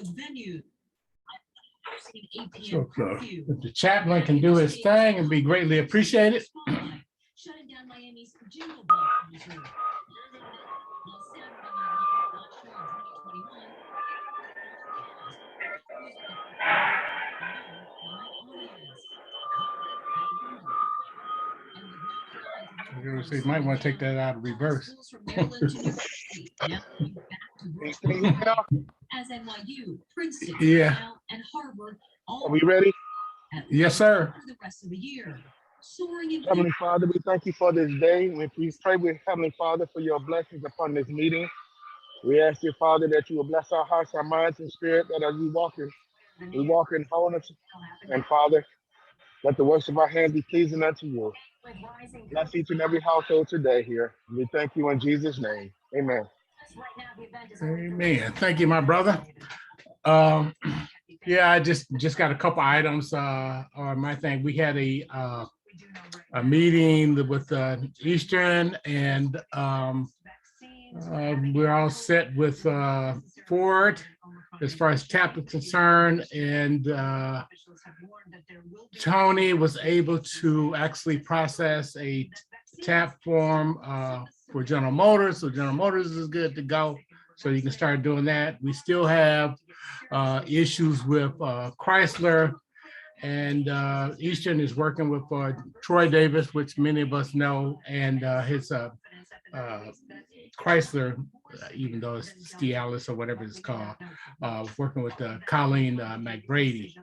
So, if the chaplain can do his thing and be greatly appreciated. Shutting down Miami's Jingle Ball concert. On Saturday night, not sure in 2021. You might want to take that out of reverse. As NYU, Princeton, Yeah. and Harvard. Are we ready? Yes, sir. For the rest of the year. Soaring in Heavenly Father, we thank you for this day. We pray with Heavenly Father for your blessings upon this meeting. We ask you, Father, that you will bless our hearts, our minds, and spirit, that as we walk in wholeness. And Father, let the works of our hands be pleasing unto you. Bless each and every household today here. We thank you in Jesus' name. Amen. Amen. Thank you, my brother. Yeah, I just got a couple items on my thing. We had a meeting with Eastern, and we're all set with Ford as far as TAP is concerned, and Tony was able to actually process a TAP form for General Motors, so General Motors is good to go, so you can start doing that. We still have issues with Chrysler, and Eastern is working with Troy Davis, which many of us know, and his Chrysler, even though it's Stialis or whatever it's called, working with Colleen McBrady.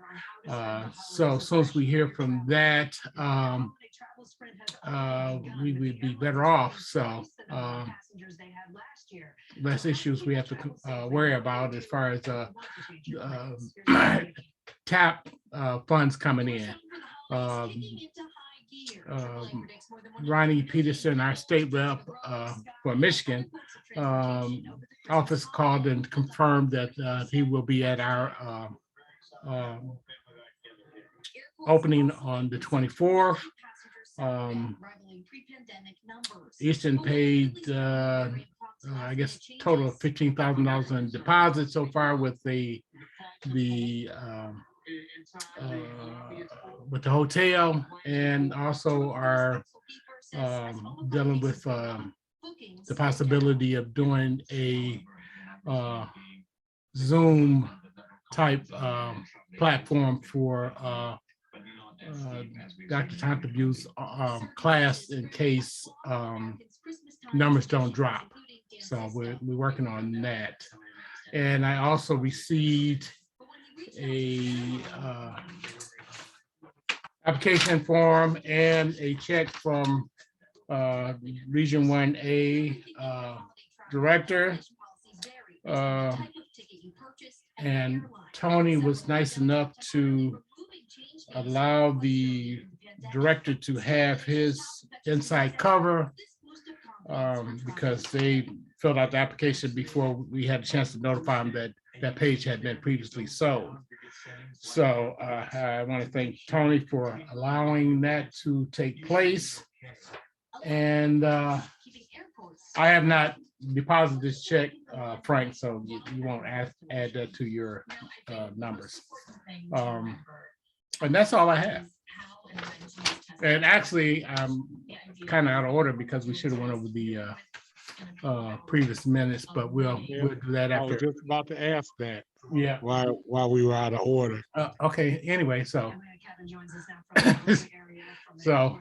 So as soon as we hear from that, we would be better off. So less issues we have to worry about as far as TAP funds coming in. Ronnie Peterson, our state rep for Michigan office, called and confirmed that he will be at our opening on the 24th. Eastern paid, I guess, total of $15,000 in deposits so far with the hotel, and also are dealing with the possibility of doing a Zoom type platform for Dr. Tantabue's class in case numbers don't drop. So we're working on that. And I also received a application form and a check from Region 1A director. And Tony was nice enough to allow the director to have his inside cover because they filled out the application before we had a chance to notify them that that page had been previously sold. So I want to thank Tony for allowing that to take place. And I have not deposited this check, Frank, so you won't add that to your numbers. And that's all I have. And actually, I'm kind of out of order because we should have went over the previous minutes, but we'll do that after. I was just about to ask that. Yeah. Why we were out of order. Okay. Anyway, so so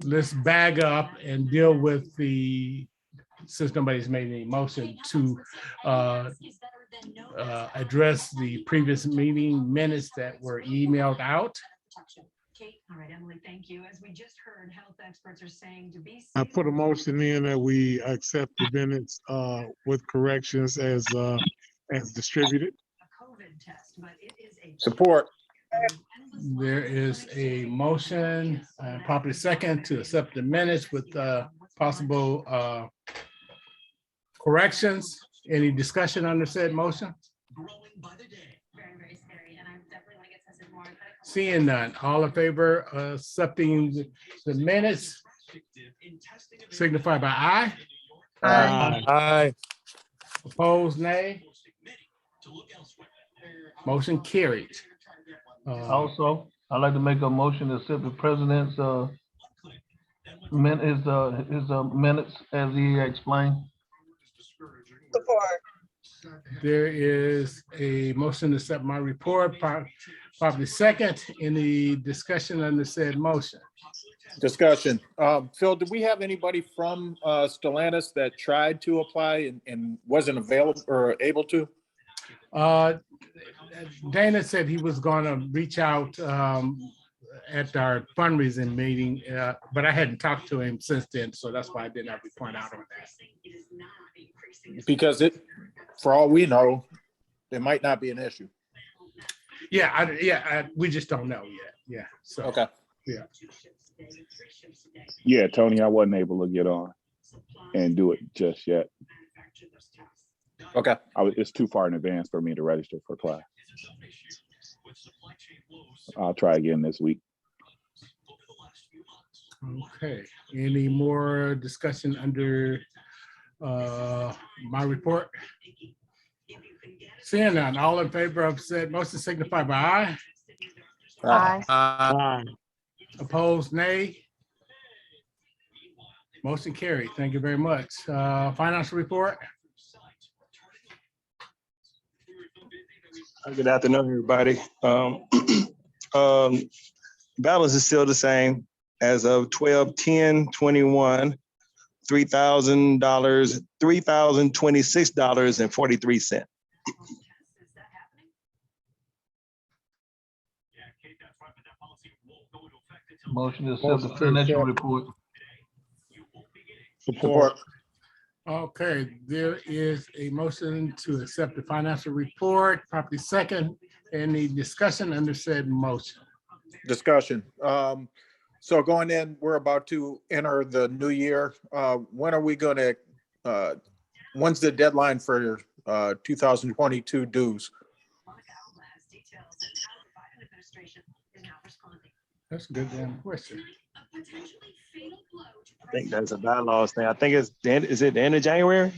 let's bag up and deal with the, since nobody's made any motion, to address the previous meeting minutes that were emailed out. All right, Emily, thank you. As we just heard, health experts are saying to be. I put a motion in that we accept the minutes with corrections as distributed. A COVID test, but it is a Support. There is a motion, properly second, to accept the minutes with possible corrections. Any discussion on the said motion? very, very scary, and I definitely want to get tested more. Seeing none, all in favor of accepting the minutes, signify by aye. Aye. Opposed, nay. Motion carried. Also, I'd like to make a motion to accept the president's minutes as he explained. There is a motion to accept my report, properly second. Any discussion on the said motion? Discussion. Phil, did we have anybody from Stellantis that tried to apply and wasn't available or able to? Dana said he was going to reach out at our fundraising meeting, but I hadn't talked to him since then, so that's why I didn't have to point out on that. Because for all we know, it might not be an issue. Yeah, we just don't know yet. Yeah. So Okay. yeah. Yeah, Tony, I wasn't able to get on and do it just yet. Okay. It's too far in advance for me to register for class. I'll try again this week. Okay. Any more discussion under my report? Seeing none, all in favor of said motion signify by aye. Aye. Opposed, nay. Motion carried. Thank you very much. Financial report. Good afternoon, everybody. Balance is still the same as of 12/10/21, $3,000, $3,026.43. Motion to accept the financial report. Support. Okay, there is a motion to accept the financial report, properly second. Any discussion under said motion? Discussion. So going in, we're about to enter the new year. When are we going to, when's the deadline for 2022 dues? That's a good damn question. I think that's a bylaws thing. I think it's is it the end of January?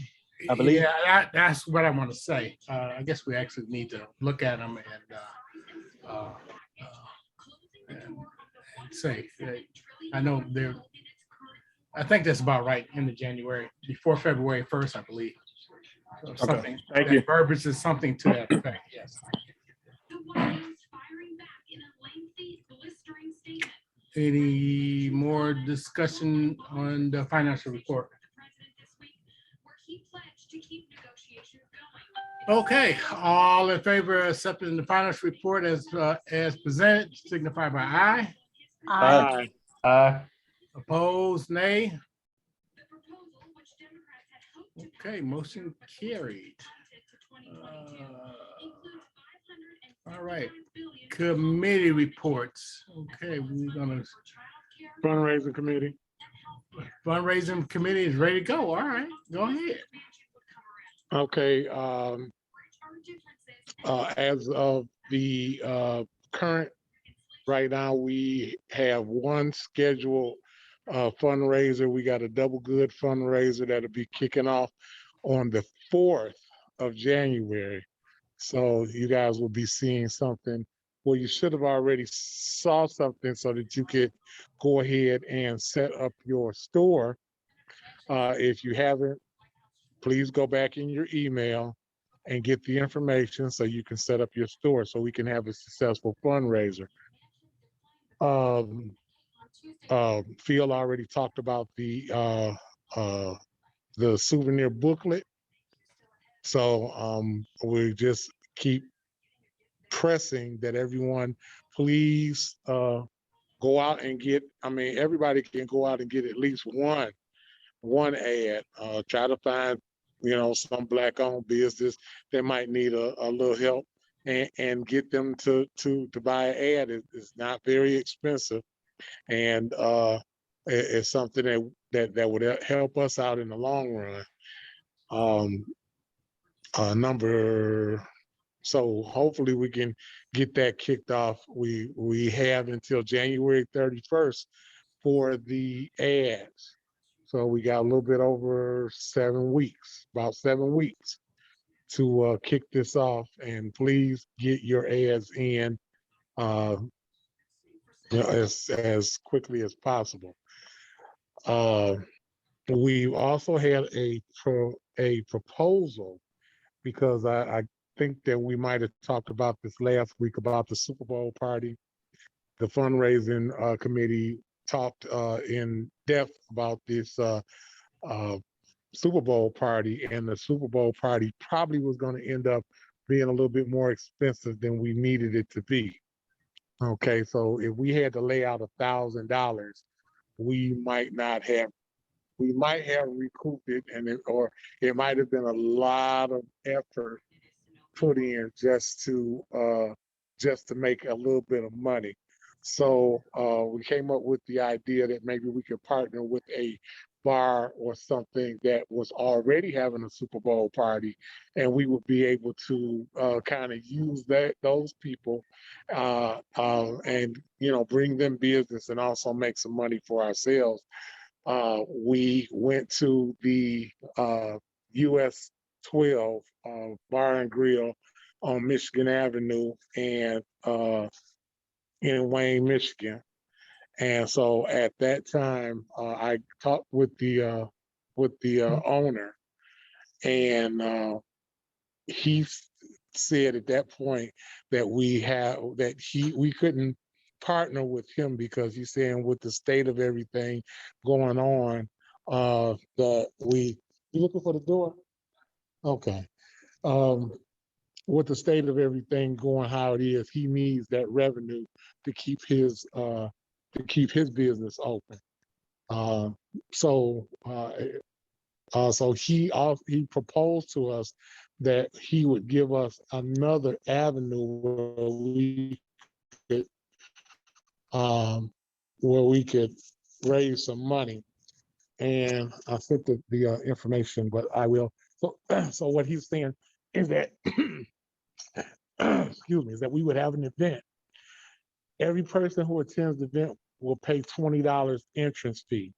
I believe. Yeah, that's what I want to say. I guess we actually need to look at them and say, I know I think that's about right, end of January, before February 1st, I believe. So something, Thank that you. verbiage is something to that effect, yes. Any more discussion on the financial report? Okay, all in favor of accepting the financial report as presented, signify by aye. Aye. Aye. Opposed, nay. Okay, motion carried. All right, committee reports. Okay, we're gonna. Fundraising committee. Fundraising committee is ready to go. All right, go ahead. Okay, as of the current, right now, we have one scheduled fundraiser. We got a double good fundraiser that'll be kicking off on the 4th of January. So you guys will be seeing something. Well, you should have already saw something so that you could go ahead and set up your store. If you haven't, please go back in your email and get the information so you can set up your store so we can have a successful fundraiser. Phil already talked about the souvenir booklet. So we just keep pressing that everyone please go out and get, everybody can go out and get at least one ad. Try to find, some Black-owned business that might need a little help and get them to buy an ad. It's not very expensive, and it's something that would help us out in the long run. So hopefully we can get that kicked off. We have until January 31st for the ads. So we got a little bit over 7 weeks, about 7 weeks. to kick this off, and please get your ads in as quickly as possible. We also had a proposal, because I think that we might have talked about this last week about the Super Bowl party. The fundraising committee talked in depth about this Super Bowl party, and the Super Bowl party probably was going to end up being a little bit more expensive than we needed it to be. Okay, so if we had to lay out $1,000, we might have recouped it, or it might have been a lot of effort put in just to make a little bit of money. So we came up with the idea that maybe we could partner with a bar or something that was already having a Super Bowl party, and we would be able to kind of use those people and bring them business and also make some money for ourselves. We went to the US 12 Bar and Grill on Michigan Avenue and in Wayne, Michigan. And so at that time, I talked with the owner, and he said at that point that we couldn't partner with him, because he's saying with the state of everything going on, you looking for the door? Okay. With the state of everything going how it is, he needs that revenue to keep his business open. So he proposed to us that he would give us another avenue where we could raise some money. And I sent the information, but I will. So what he's saying is that, excuse me, is that we would have an event. Every person who attends the event will pay $20 entrance fee.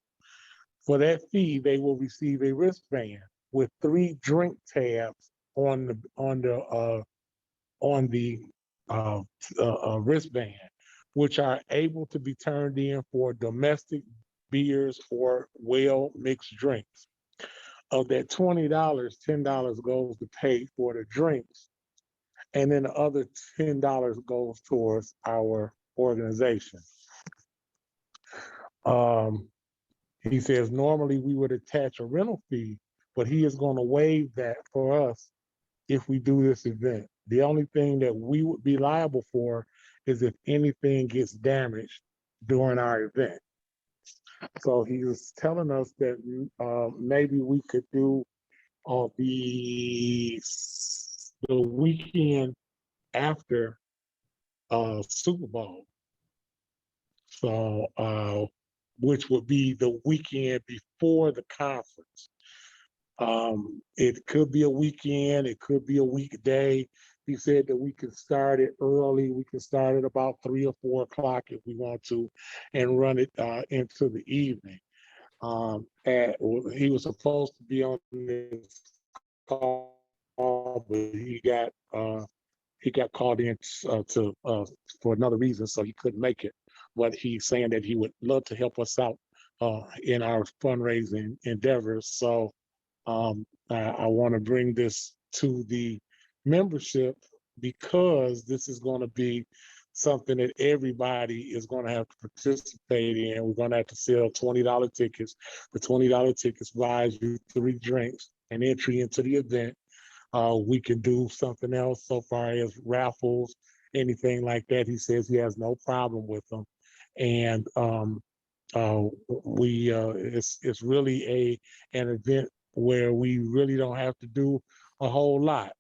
For that fee, they will receive a wristband with 3 drink tabs on the wristband, which are able to be turned in for domestic beers or well-mixed drinks. Of that $20, $10 goes to pay for the drinks, and then the other $10 goes towards our organization. He says normally we would attach a rental fee, but he is going to waive that for us if we do this event. The only thing that we would be liable for is if anything gets damaged during our event. So he was telling us that maybe we could do the weekend after Super Bowl. So which would be the weekend before the conference. It could be a weekend, it could be a weekday. He said that we could start it early. We could start at about 3 or 4 o'clock if we want to, and run it into the evening. He was supposed to be on this call, but he got called in for another reason, so he couldn't make it. But he's saying that he would love to help us out in our fundraising endeavors. So I want to bring this to the membership, because this is going to be something that everybody is going to have to participate in. We're going to have to sell $20 tickets. The $20 tickets buys you 3 drinks and entry into the event. We can do something else so far as raffles, anything like that. He says he has no problem with them. And it's really an event where we really don't have to do a whole lot.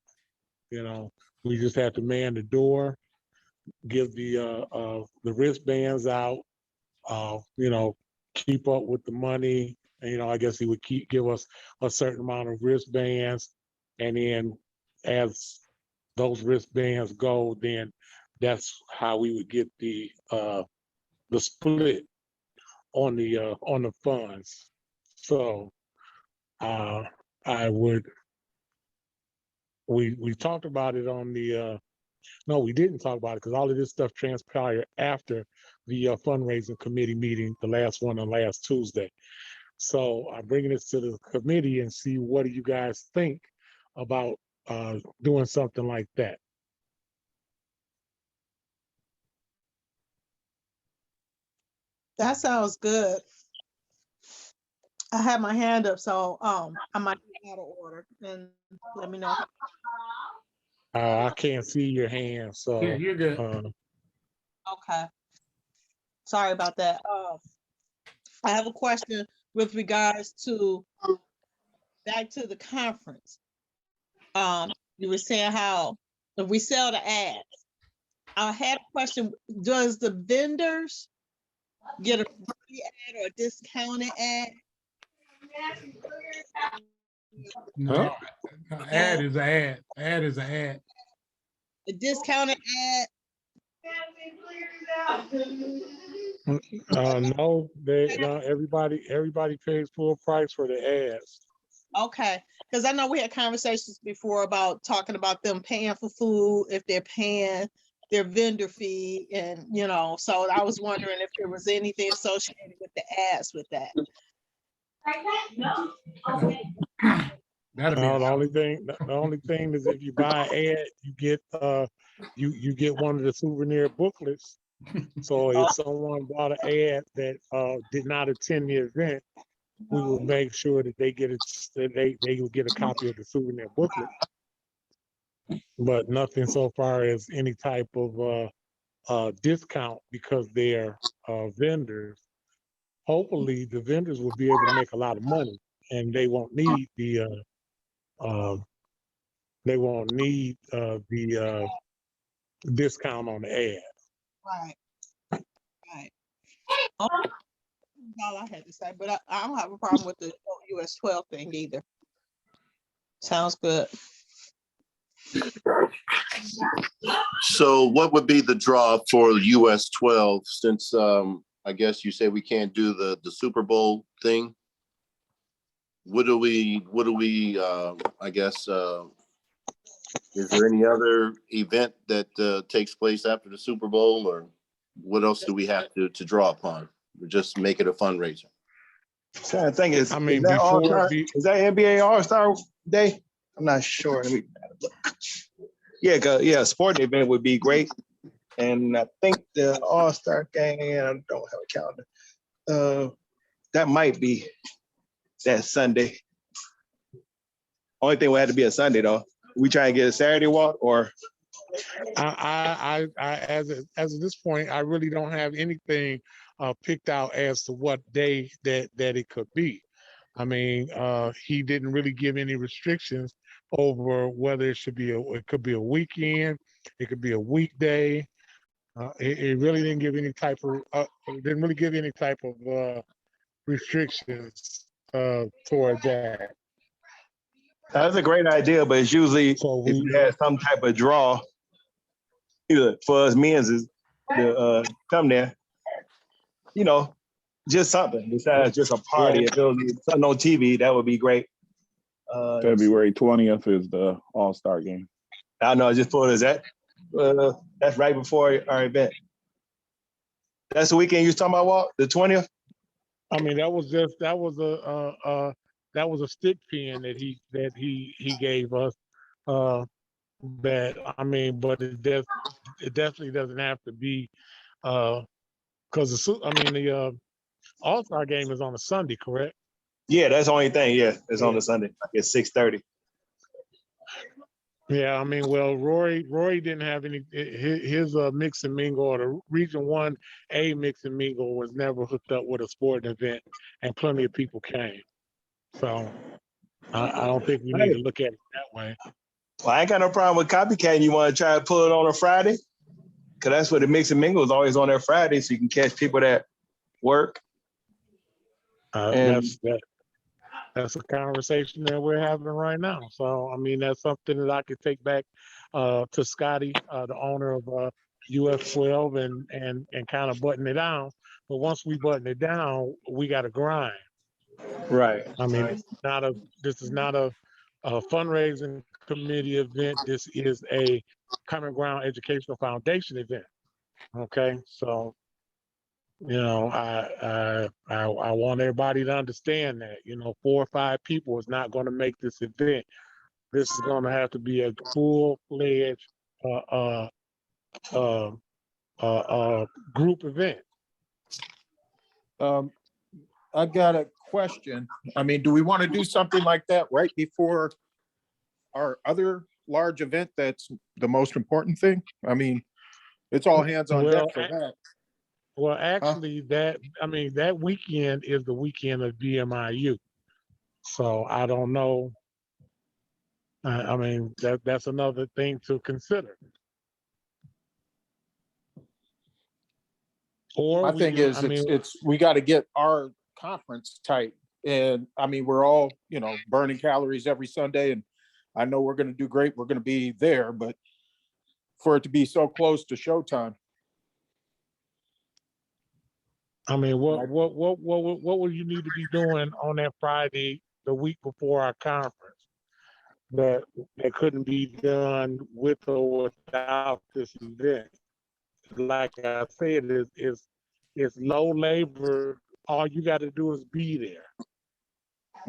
We just have to man the door, give the wristbands out, keep up with the money. And, I guess he would give us a certain amount of wristbands, and then as those wristbands go, then that's how we would get the split on the funds. So I would we talked about it on the, no, we didn't talk about it because all of this stuff transpired after the fundraising committee meeting, the last one on last Tuesday. So I'm bringing this to the committee and see what do you guys think about doing something like that. That sounds good. I have my hand up, so I might be out of order, and let me know. I can't see your hand, so Yeah, you're good. Okay. Sorry about that. I have a question with regards to back to the conference. You were saying how if we sell the ads, I had a question. Does the vendors get a free ad or a discounted ad? No, ad is an ad. Ad is an ad. A discounted ad? No, everybody pays full price for the ads. Okay, because I know we had conversations before about talking about them paying for food if they're paying their vendor fee, and so I was wondering if there was anything associated with the ads with that. That'll be No, the only thing is if you buy an ad, you get you get one of the souvenir booklets. So if someone bought an ad that did not attend the event, we will make sure that they will get a copy of the souvenir booklet. But nothing so far as any type of discount because they're vendors. Hopefully, the vendors will be able to make a lot of money, and they won't need the discount on the ad. Right. Right. Oh, that's all I had to say, but I don't have a problem with the US 12 thing either. Sounds good. So what would be the draw for US 12 since I guess you say we can't do the Super Bowl thing? What do we I guess is there any other event that takes place after the Super Bowl, or what else do we have to draw upon? Or just make it a fundraiser? So I think I mean, is that before is that NBA All-Star Day? I'm not sure. Let me look. Yeah, sporting event would be great. And I think the All-Star game, I don't have a calendar. That might be that Sunday. Only thing would have to be a Sunday though. We try and get a Saturday walk, or I as of this point, I really don't have anything picked out as to what day that it could be. I mean, he didn't really give any restrictions over whether it could be a weekend, it could be a weekday. It really didn't give any type of restrictions toward that. that's a great idea, but it's usually if you had some type of draw, either for us men's is to come there, just something besides just a party. If there was something on TV, that would be great. February 20th is the All-Star game. I know, I just thought, that's right before our event. That's the weekend you was talking about, Walt? The 20th? I mean, that was a stick pin that he gave us. But it definitely doesn't have to be because the All-Star game is on a Sunday, correct? Yeah, that's the only thing. Yeah, it's on a Sunday. It's 6:30. Yeah, I mean, well, Roy didn't have any. His mix and mingle, or the Region 1A mix and mingle, was never hooked up with a sporting event, and plenty of people came. So I don't think we need to look at it that way. Well, I ain't got no problem with copycat. You want to try to pull it on a Friday? Because that's what the mix and mingle is always on their Friday, so you can catch people that work. That's a conversation that we're having right now. So, I mean, that's something that I could take back to Scotty, the owner of US 12, and kind of button it down. But once we button it down, we got to grind. Right. I mean, this is not a fundraising committee event. This is a Common Ground Educational Foundation event. Okay, so I want everybody to understand that 4 or 5 people is not going to make this event. This is going to have to be a full-fledged group event. I got a question. I mean, do we want to do something like that right before our other large event that's the most important thing? I mean, it's all hands on deck for that. Well, actually, that weekend is the weekend of BMIU. So I don't know. I mean, that's another thing to consider. Or My thing is, we got to get our conference tight. And I mean, we're all, burning calories every Sunday, and I know we're going to do great. We're going to be there, but for it to be so close to showtime. I mean, what would you need to be doing on that Friday, the week before our conference, that couldn't be done with or without this event? Like I said, it's low labor. All you got to do is be there.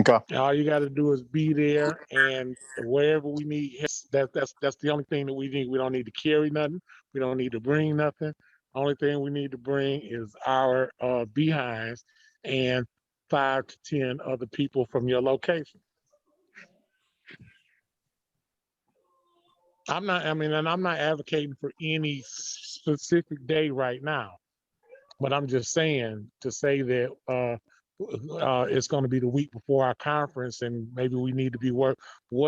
Okay. All you got to do is be there, and wherever we need, that's the only thing that we need. We don't need to carry nothing. We don't need to bring nothing. Only thing we need to bring is our behinds and 5 to 10 other people from your location. I'm not advocating for any specific day right now, but I'm just saying to say that it's going to be the week before our conference, and maybe we need to be what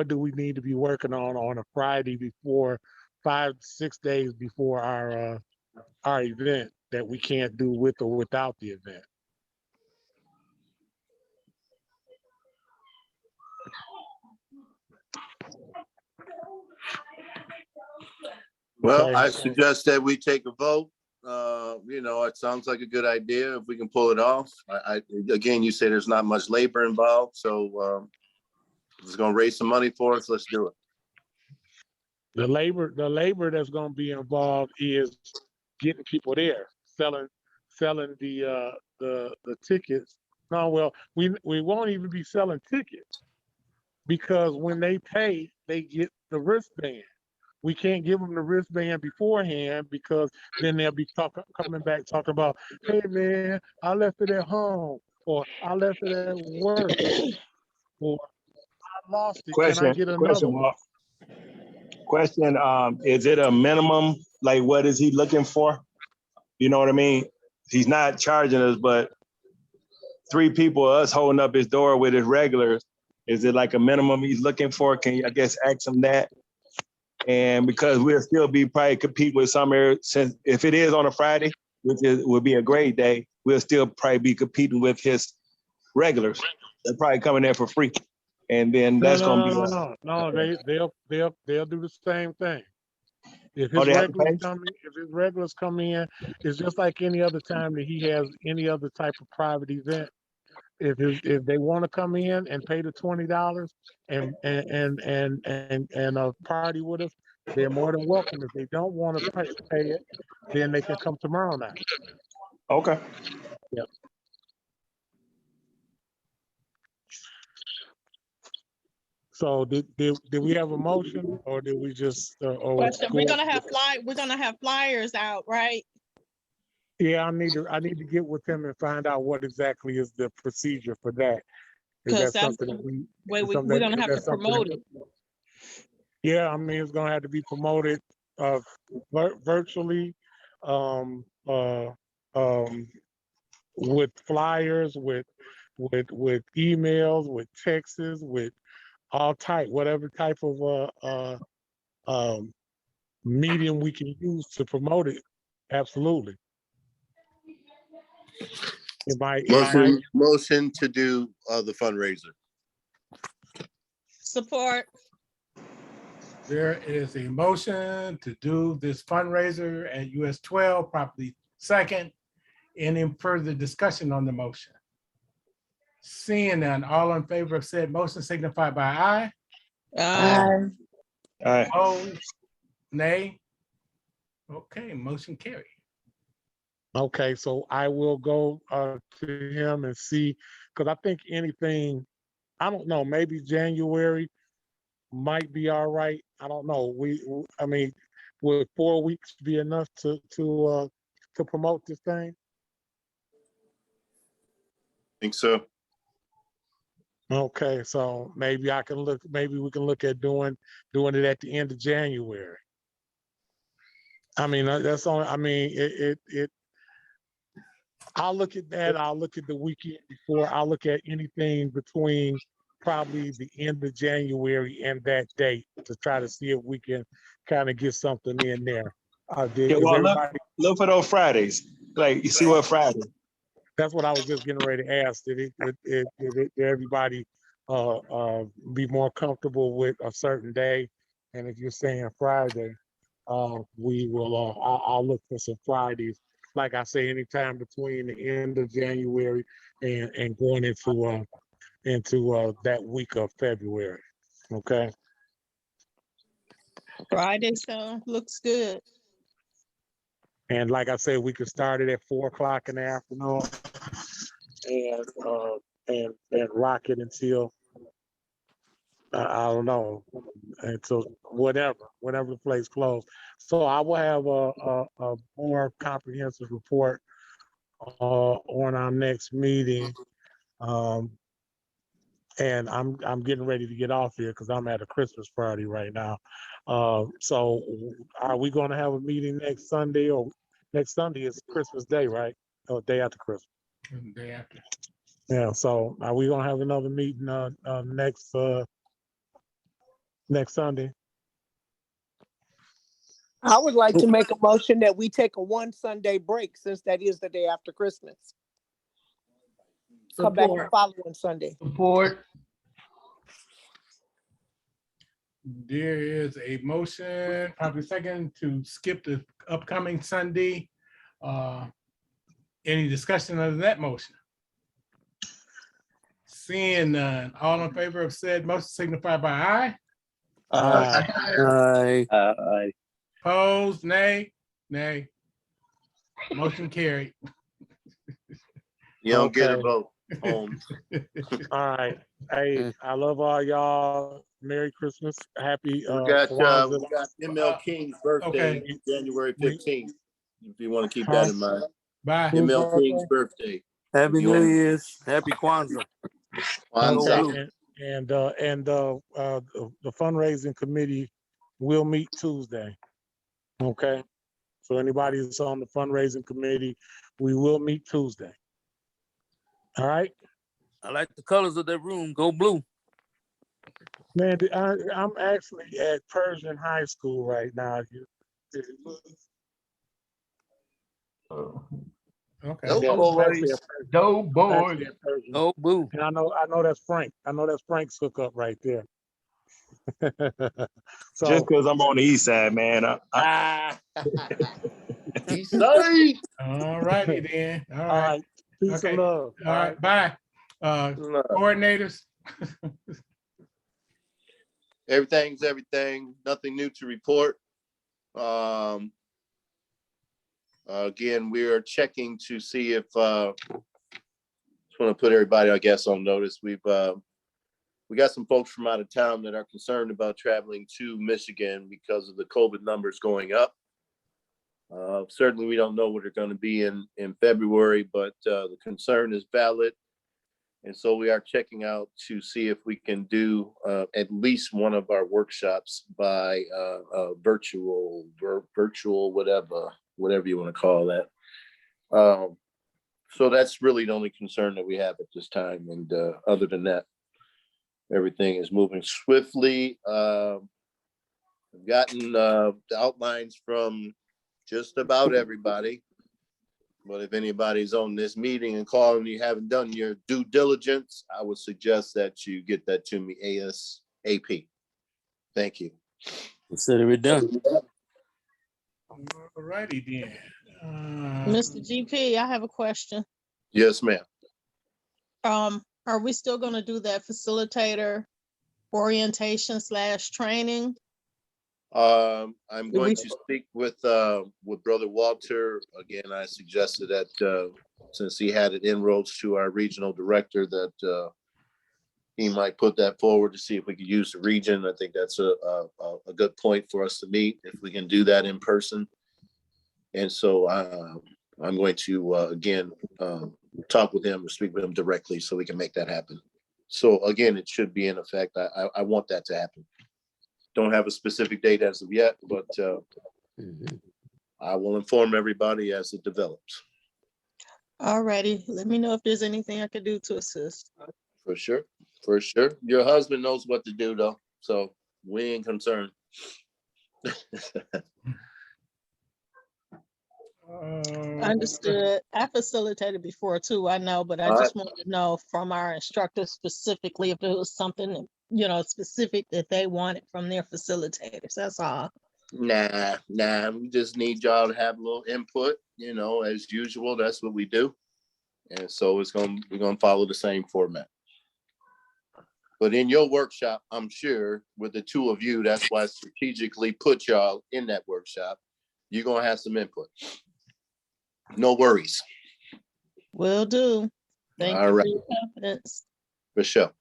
do we need to be working on a Friday before 5-6 days before our event that we can't do with or without the event. Well, Okay. I suggest that we take a vote. It sounds like a good idea if we can pull it off. Again, you say there's not much labor involved, so it's going to raise some money for us. Let's do it. The labor that's going to be involved is getting people there, selling the tickets. No, well, we won't even be selling tickets, because when they pay, they get the wristband. We can't give them the wristband beforehand, because then they'll be coming back talking about, hey man, I left it at home, or I left it at work, or I lost it. Can I get another one? Question, is it a minimum? Like, what is he looking for? You know what I mean? He's not charging us, but 3 people, us holding up his door with his regulars, is it like a minimum he's looking for? Can you, I guess, ask him that? And because we'll still be probably compete with some areas, since if it is on a Friday, which would be a great day, we'll still probably be competing with his regulars. They're probably coming there for free. And then that's gonna be they'll do the same thing. If Oh, his they have to regulars come in, it's just like any other time that he has any other type of private event. If they want to come in and pay the $20 and party with us, they're more than welcome. If they don't want to pay it, then they can come tomorrow night. Okay. Yep. So did we have a motion, or did we just? Question, we're gonna have flyers out, right? Yeah, I need to get with him and find out what exactly is the procedure for that. Is that something that we're gonna have to promote it. Yeah, I mean, it's gonna have to be promoted virtually, with flyers, with emails, with texts, with whatever type of medium we can use to promote it. Absolutely. Motion to do the fundraiser. Support. There is a motion to do this fundraiser at US 12, properly second. Any further discussion on the motion? Seeing none, all in favor of said motion signify by aye. Aye. Aye. Opposed? Nay? Okay, motion carried. Okay, so I will go to him and see, because I think anything, I don't know, maybe January might be all right. I don't know. I mean, would 4 weeks be enough to promote this thing? Think so. Okay, so maybe we can look at doing it at the end of January. I mean, that's only, I mean, I'll look at that. I'll look at the weekend before. I'll look at anything between probably the end of January and that date to try to see if we can kind of get something in there. Yeah, Is well, everybody? look for those Fridays. Like, you see what Friday? That's what I was just getting ready to ask. Did everybody be more comfortable with a certain day? And if you're saying Friday, we will. I'll look for some Fridays. Like I say, anytime between the end of January and going into that week of February. Okay. Friday, so looks good. And like I said, we could start it at 4 o'clock in the afternoon and rock it until I don't know, until whenever the place closed. So I will have a more comprehensive report on our next meeting. And I'm getting ready to get off here because I'm at a Christmas party right now. So are we going to have a meeting next Sunday, or next Sunday is Christmas Day, right? Or day after Christmas? Day after. Yeah. So are we going to have another meeting next Sunday? I would like to make a motion that we take a one Sunday break, since that is the day after Christmas. Come back the Support. following Sunday. Support. There is a motion, probably second, to skip the upcoming Sunday. Any discussion of that motion? Seeing none, all in favor of said motion signify by aye. Aye. Aye. Opposed, nay? Nay. Motion carried. You don't get a Okay. vote, Holmes. All right. Hey, I love all y'all. Merry Christmas. Happy We got Kwanzaa. ML King's birthday, Okay. January We- 15th. If you want to keep that in mind. Bye. ML King's birthday. Happy If you New want- Year's. Happy Kwanzaa. Kwanzaa. Okay, and the fundraising committee will meet Tuesday. Okay, so anybody that's on the fundraising committee, we will meet Tuesday. All right, I like the colors of that room. Go blue. man. I'm actually at Persian High School right now. Okay. Nope. Go Actually boys. at Persian- Go I'm boys. actually at Persian. Go blue. And I know that's Frank. I know that's Frank's hookup right there. So Just because I'm on the east side, man. East side. All righty then. All all right. right, peace Okay. and love. All right. Bye. Coordinators. Everything's everything. Nothing new to report. Again, we are checking to see if just want to put everybody, I guess, on notice. We got some folks from out of town that are concerned about traveling to Michigan because of the COVID numbers going up. Certainly, we don't know what they're going to be in February, but the concern is valid. And so we are checking out to see if we can do at least one of our workshops by virtual, whatever you want to call that. So that's really the only concern that we have at this time. And other than that, everything is moving swiftly. I've gotten the outlines from just about everybody. But if anybody's on this meeting and calling and you haven't done your due diligence, I would suggest that you get that to me ASAP. Thank you. Consider it done. All righty then. Mr. GP, I have a question. Yes, ma'am. Are we still gonna do that facilitator orientation / training I'm Did going we- to speak with Brother Walter. Again, I suggested that since he had inroads to our regional director, that he might put that forward to see if we could use the region. I think that's a good point for us to meet if we can do that in person. And so I'm going to again talk with him or speak with him directly so we can make that happen. So again, it should be in effect. I want that to happen. Don't have a specific date as of yet, but I will inform everybody as it develops. All righty, let me know if there's anything I can do to assist. For sure. For sure. Your husband knows what to do though, so we ain't concerned. Understood. I facilitated before too, I know, but I All just wanted to know from our instructors specifically if there was something, specific that they wanted from their facilitators. That's all. Nah. We just need y'all to have a little input, as usual. That's what we do. And so we're gonna follow the same format. But in your workshop, I'm sure with the two of you, that's why I strategically put y'all in that workshop. You're gonna have some input. No worries. Will do. Thank All you right. for your confidence. For sure.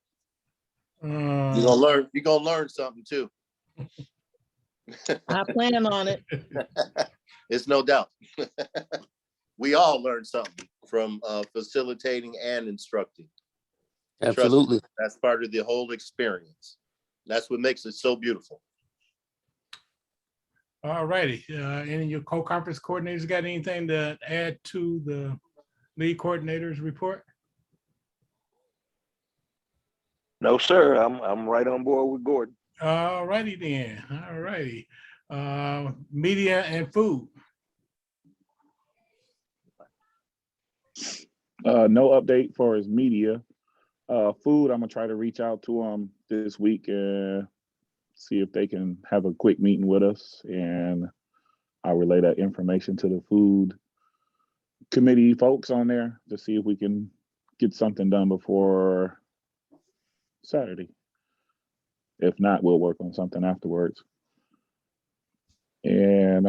You're gonna learn something too. I plan on it. It's no doubt. We all learn something from facilitating and instructing. Absolutely. Trust me, that's part of the whole experience. That's what makes it so beautiful. All righty. Any of your co-conference coordinators got anything to add to the lead coordinator's report? No, sir. I'm right on board with Gordon. All righty then. All righty. Media and food. No update for his media. Food, I'm gonna try to reach out to them this week and see if they can have a quick meeting with us, and I'll relay that information to the food committee folks on there to see if we can get something done before Saturday. If not, we'll work on something afterwards. And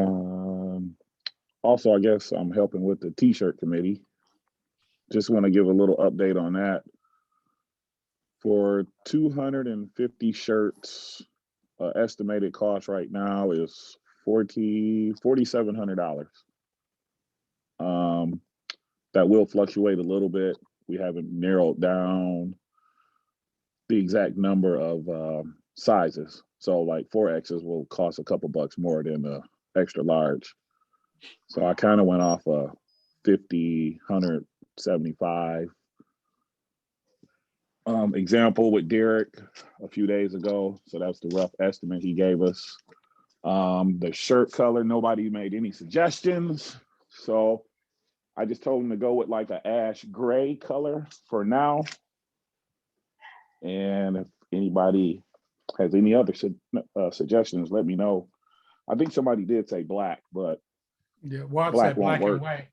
also, I guess I'm helping with the t-shirt committee. Just want to give a little update on that. For 250 shirts, estimated cost right now is $4,700. That will fluctuate a little bit. We haven't narrowed down the exact number of sizes. So like 4Xs will cost a couple bucks more than the extra large. So I kind of went off a 50, 175 example with Derek a few days ago. So that's the rough estimate he gave us. The shirt color, nobody made any suggestions. So I just told him to go with like an ash gray color for now. And if anybody has any other suggestions, let me know. I think somebody did say black, but Yeah, Walt black said won't black and work. white.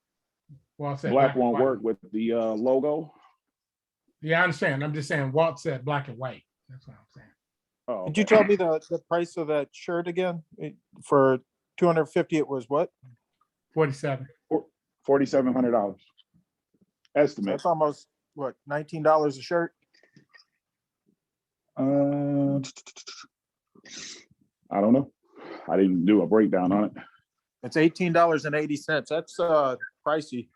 Walt said Black and won't white. work with the logo. Yeah, I understand. I'm just saying Walt said black and white. That's what I'm saying. Oh, Could you tell me the price of that shirt again? For 250, it was what? 47. $4,700 estimate. That's almost, what, $19 a shirt? I don't know. I didn't do a breakdown on it. It's $18.80. That's pricey.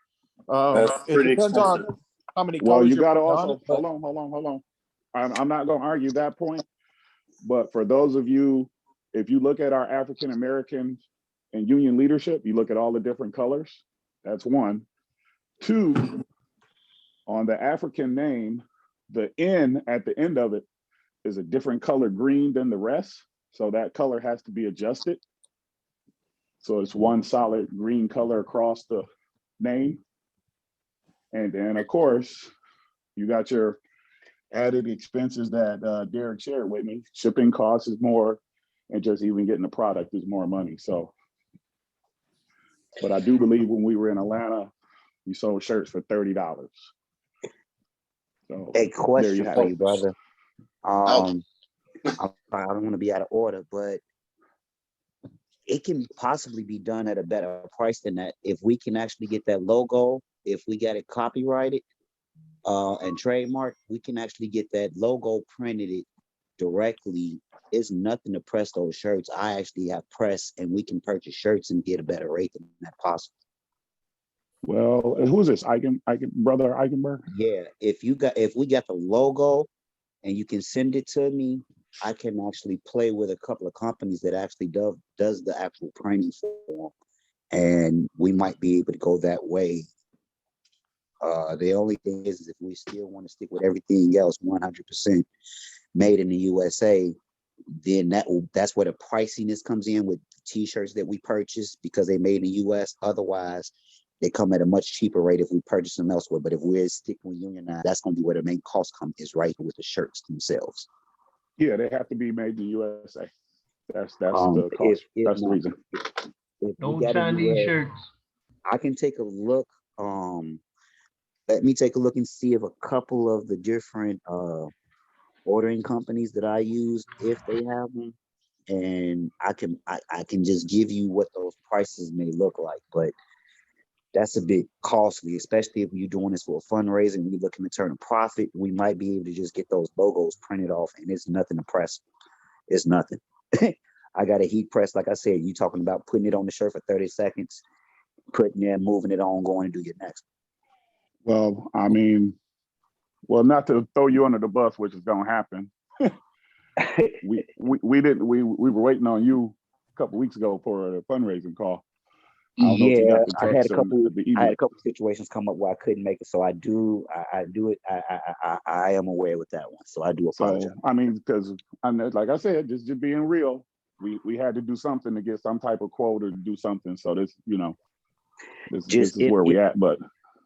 That's It pretty depends on expensive. how many Well, colors you you're got to putting on also, it, but- hold on. I'm not going to argue that point. But for those of you, if you look at our African Americans and union leadership, you look at all the different colors. That's one. Two, on the African name, the N at the end of it is a different color green than the rest. So that color has to be adjusted. So it's one solid green color across the name. And then, of course, you got your added expenses that Derek shared with me. Shipping costs is more, and just even getting the product is more money. So, but I do believe when we were in Atlanta, we sold shirts for $30. So A there you question have for it. you, brother. I don't want to be out of order, but it can possibly be done at a better price than that. If we can actually get that logo, if we got it copyrighted and trademarked, we can actually get that logo printed it directly. It's nothing to press those shirts. I actually have press, and we can purchase shirts and get a better rate than that possible. Well, who's this? Brother Eichenberg? Yeah, if we got the logo and you can send it to me, I can actually play with a couple of companies that actually does the actual printing for them, and we might be able to go that way. The only thing is if we still want to stick with everything else 100% made in the USA, then that's where the priciness comes in with the t-shirts that we purchase because they made in the US. Otherwise, they come at a much cheaper rate if we purchase them elsewhere. But if we're sticking with unionized, that's going to be where the main cost is right with the shirts themselves. Yeah, they have to be made in the USA. That's the cost. That's the reason. No Chinese shirts. I can take a look. Let me take a look and see if a couple of the different ordering companies that I use, if they have them, and I can just give you what those prices may look like. But that's a bit costly, especially if you're doing this for a fundraiser and you're looking to turn a profit. We might be able to just get those logos printed off, and it's nothing to press. It's nothing. I got a heat press, like I said. You talking about putting it on the shirt for 30 seconds, putting it, moving it on, going to do your next. Well, I mean, not to throw you under the bus, which is going to happen. we were waiting on you a couple weeks ago for a fundraising call. Yeah, I had a couple situations come up where I couldn't make it, so I am aware with that one, so I do apologize. So, I mean, because like I said, just being real, we had to do something to get some type of quota to do something. So this is where we at. But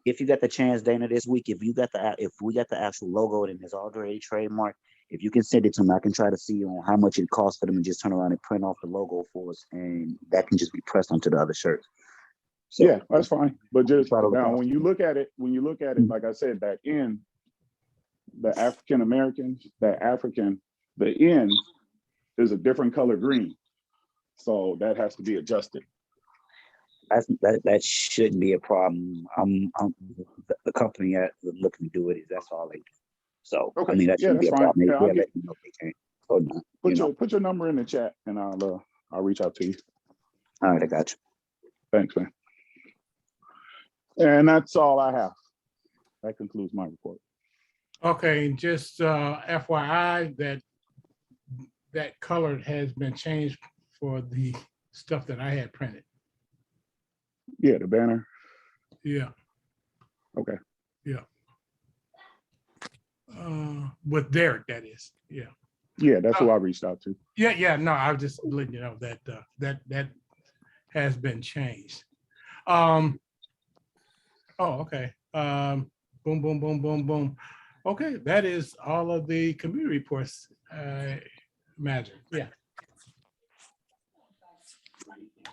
if you got the chance, Dana, this week, if we got the actual logo and it's already trademarked, if you can send it to me, I can try to see on how much it costs for them and just turn around and print off the logo for us, and that can just be pressed onto the other shirts. So, yeah, that's fine. But just now, when you look at it, like I said, that end, the African Americans, the end is a different color green, so that has to be adjusted. That shouldn't be a problem. The company looking to do it. That's all they do. So okay. I mean, that shouldn't be a problem. Yeah, let me know if they can. Or not, put your number in the chat, and I'll reach out to you. All right, I got you. Thanks, man. And that's all I have. That concludes my report. Okay, just FYI that color has been changed for the stuff that I had printed. Yeah, the banner. Yeah. Okay. Yeah. With Derek, that is. Yeah. Yeah, that's who I reached out to. Yeah. No, I was just letting you know that that has been changed. Oh, okay. Boom, boom, boom, boom, boom. Okay, that is all of the community reports. Imagine. Yeah.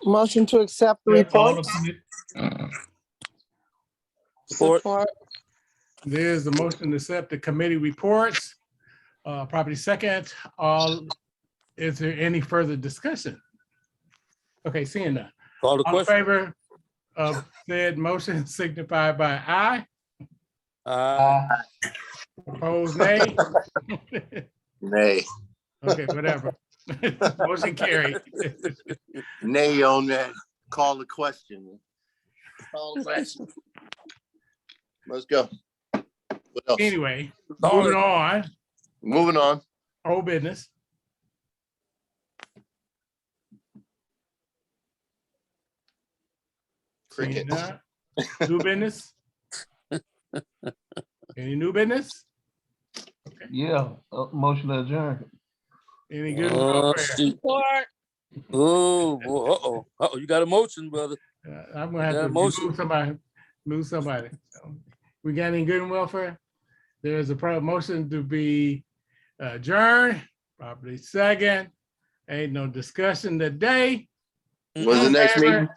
Motion to accept the report. Support. There's the motion to accept the committee reports. Property second. Is there any further discussion? Okay, seeing none. Call the All in question. favor of said motion signify by aye. Aye. Opposed, nay. Nay. Okay, whatever. Motion carried. Nay on that. Call the question. Call the question. Let's go. What else? Anyway, moving on. Moving on. Old business. Cricket. New business. Any new business? Okay. Yeah, motion to adjourn. Any good welfare? Oh, you got a motion, brother. I'm gonna have to move somebody. So, we got any good and welfare? There's a motion to be adjourned. Property second. Ain't no discussion today. When's the next meeting?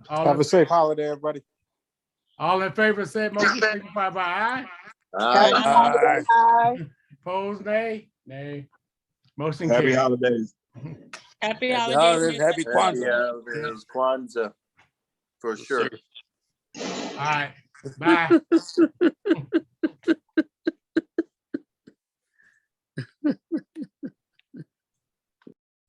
Have a safe holiday, everybody. All in favor, said motion signify by aye. Aye. Opposed, nay. Nay. Motion Happy carried. holidays. Happy Happy holidays. holidays, happy Happy Kwanzaa. holidays, Kwanzaa, for sure. All right, bye.